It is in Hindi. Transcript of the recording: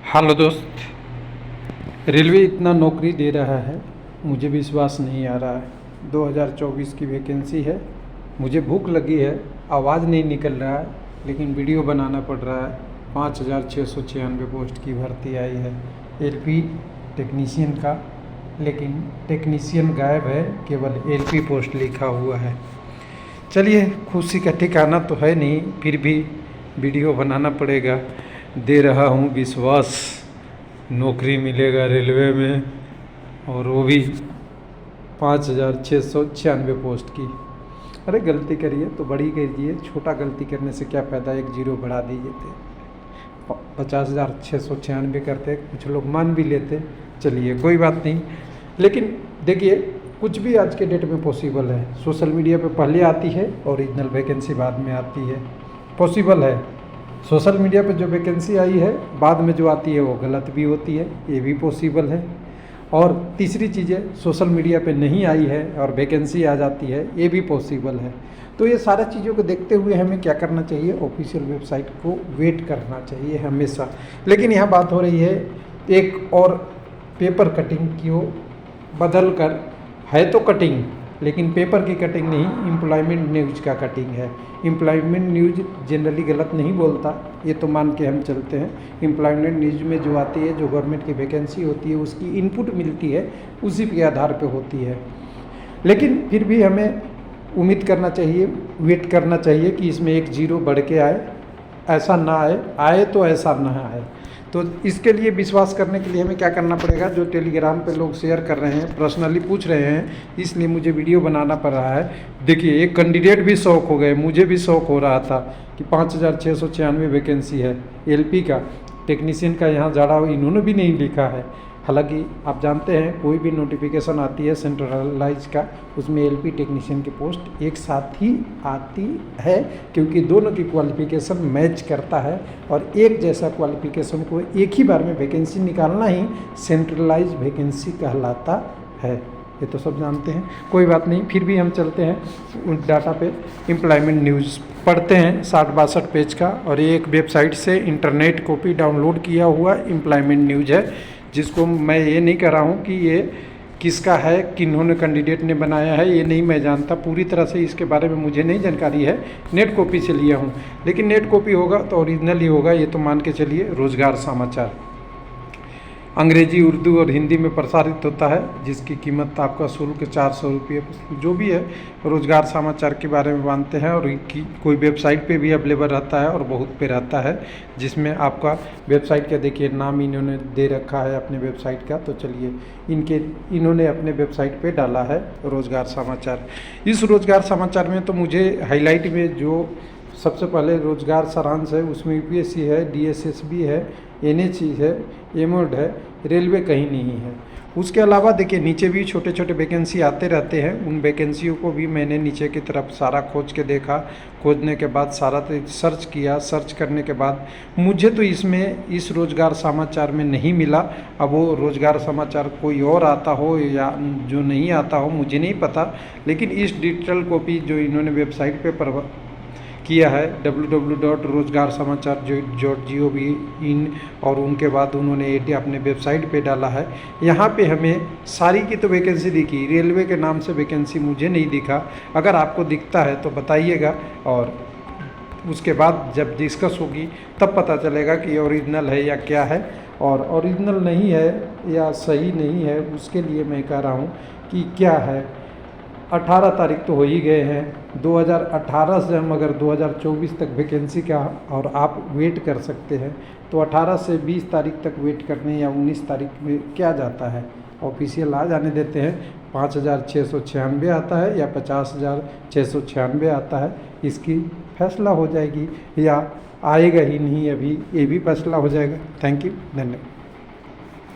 हेलो दोस्त, रेलवे इतना नौकरी दे रहा है, मुझे विश्वास नहीं आ रहा है। 2024 की वैकेंसी है। मुझे भूख लगी है, आवाज़ नहीं निकल रहा है, लेकिन वीडियो बनाना पड़ रहा है। 5,696 पोस्ट की भर्ती आई है एलपी टेक्नीशियन का, लेकिन टेक्नीशियन गायब है, केवल एलपी पोस्ट लिखा हुआ है। चलिए, खुशी का ठिकाना तो है नहीं, फिर भी वीडियो बनाना पड़ेगा। दे रहा हूँ विश्वास, नौकरी मिलेगा रेलवे में, और वो भी 5,696 पोस्ट की। अरे गलती करिए तो बड़ी कीजिए, छोटा गलती करने से क्या फ़ायदा, एक जीरो बढ़ा दीजिए थे। 50,696 करते, कुछ लोग मान भी लेते। चलिए कोई बात नहीं, लेकिन देखिए कुछ भी आज के डेट में पॉसिबल है। सोशल मीडिया पे पहले आती है, ओरिजिनल वैकेंसी बाद में आती है। पॉसिबल है, सोशल मीडिया पे जो वैकेंसी आई है बाद में जो आती है वो गलत भी होती है, ये भी पॉसिबल है। और तीसरी चीज़ है, सोशल मीडिया पे नहीं आई है और वैकेंसी आ जाती है, ये भी पॉसिबल है। तो ये सारी चीज़ों को देखते हुए हमें क्या करना चाहिए, ऑफिशियल वेबसाइट को वेट करना चाहिए हमेशा। लेकिन यहाँ बात हो रही है एक और पेपर कटिंग की, बदल कर है तो कटिंग, लेकिन पेपर की कटिंग नहीं, एम्प्लॉयमेंट न्यूज का कटिंग है। एम्प्लॉयमेंट न्यूज जनरली गलत नहीं बोलता, ये तो मान के हम चलते हैं। एम्प्लॉयमेंट न्यूज में जो आती है, जो गवर्नमेंट की वैकेंसी होती है, उसकी इनपुट मिलती है, उसी के आधार पे होती है। लेकिन फिर भी हमें उम्मीद करना चाहिए, वेट करना चाहिए कि इसमें एक जीरो बढ़ के आए, ऐसा ना आए तो ऐसा ना आए। तो इसके लिए विश्वास करने के लिए हमें क्या करना पड़ेगा, जो टेलीग्राम पे लोग शेयर कर रहे हैं, पर्सनली पूछ रहे हैं, इसलिए मुझे वीडियो बनाना पड़ रहा है। देखिए, एक कैंडिडेट भी शौक हो गए, मुझे भी शौक हो रहा था कि 5,696 वैकेंसी है एलपी का, टेक्नीशियन का यहाँ ज़्यादा इन्होंने भी नहीं लिखा है। हालांकि आप जानते हैं कोई भी नोटिफिकेशन आती है सेंट्रलाइज का, उसमें एलपी टेक्नीशियन की पोस्ट एक साथ ही आती है, क्योंकि दोनों की क्वालिफिकेशन मैच करता है, और एक जैसा क्वालिफिकेशन को एक ही बार में वैकेंसी निकालना ही सेंट्रलाइज वैकेंसी कहलाता है। ये तो सब जानते हैं, कोई बात नहीं। फिर भी हम चलते हैं उन डाटा पे, एम्प्लॉयमेंट न्यूज़ पढ़ते हैं 60-62 पेज का, और ये एक वेबसाइट से इंटरनेट कॉपी डाउनलोड किया हुआ एम्प्लॉयमेंट न्यूज़ है, जिसको मैं ये नहीं कह रहा हूँ कि ये किसका है, किन्होंने कैंडिडेट ने बनाया है, ये नहीं मैं जानता पूरी तरह से, इसके बारे में मुझे नहीं जानकारी है। नेट कॉपी से लिया हूँ, लेकिन नेट कॉपी होगा तो ओरिजिनल ही होगा, ये तो मान के चलिए। रोज़गार समाचार अंग्रेजी, उर्दू और हिंदी में प्रसारित होता है, जिसकी कीमत आपका शुल्क 400 रुपये जो भी है। रोज़गार समाचार के बारे में जानते हैं, और इनकी कोई वेबसाइट पे भी अवेलेबल रहता है और बहुत पे रहता है, जिसमें आपका वेबसाइट का देखिए नाम इन्होंने दे रखा है अपने वेबसाइट का। तो चलिए, इन्होंने अपने वेबसाइट पे डाला है रोज़गार समाचार। इस रोज़गार समाचार में तो मुझे हाईलाइट में जो सबसे पहले रोज़गार सारांश है, उसमें यूपीएससी है, डीएसएसबी है, एनएचई है, एमोड है, रेलवे कहीं नहीं है। उसके अलावा देखिए नीचे भी छोटे छोटे वैकेंसी आते रहते हैं, उन वैकेंसियों को भी मैंने नीचे की तरफ सारा खोज के देखा। खोजने के बाद सारा सर्च किया, सर्च करने के बाद मुझे तो इसमें इस रोज़गार समाचार में नहीं मिला। अब वो रोज़गार समाचार कोई और आता हो या जो नहीं आता हो मुझे नहीं पता, लेकिन इस डिजिटल कॉपी जो इन्होंने वेबसाइट पे किया है www.rozgarsamaachar.gov.in, और उनके बाद उन्होंने ये अपने वेबसाइट पे डाला है। यहाँ पे हमें सारी की तो वैकेंसी दिखी, रेलवे के नाम से वैकेंसी मुझे नहीं दिखा। अगर आपको दिखता है तो बताइएगा, और उसके बाद जब डिस्कस होगी तब पता चलेगा कि ओरिजिनल है या क्या है, और ओरिजिनल नहीं है या सही नहीं है, उसके लिए मैं कह रहा हूँ कि क्या है। 18 तारीख तो हो ही गए हैं, 2018 से हम अगर 2024 तक वैकेंसी का और आप वेट कर सकते हैं, तो 18 से 20 तारीख तक वेट करने या 19 तारीख में क्या जाता है, ऑफिशियल आ जाने देते हैं। 5,696 आता है या 50,696 आता है, इसकी फैसला हो जाएगी, या आएगा ही नहीं, अभी ये भी फैसला हो जाएगा। थैंक यू, धन्यवाद।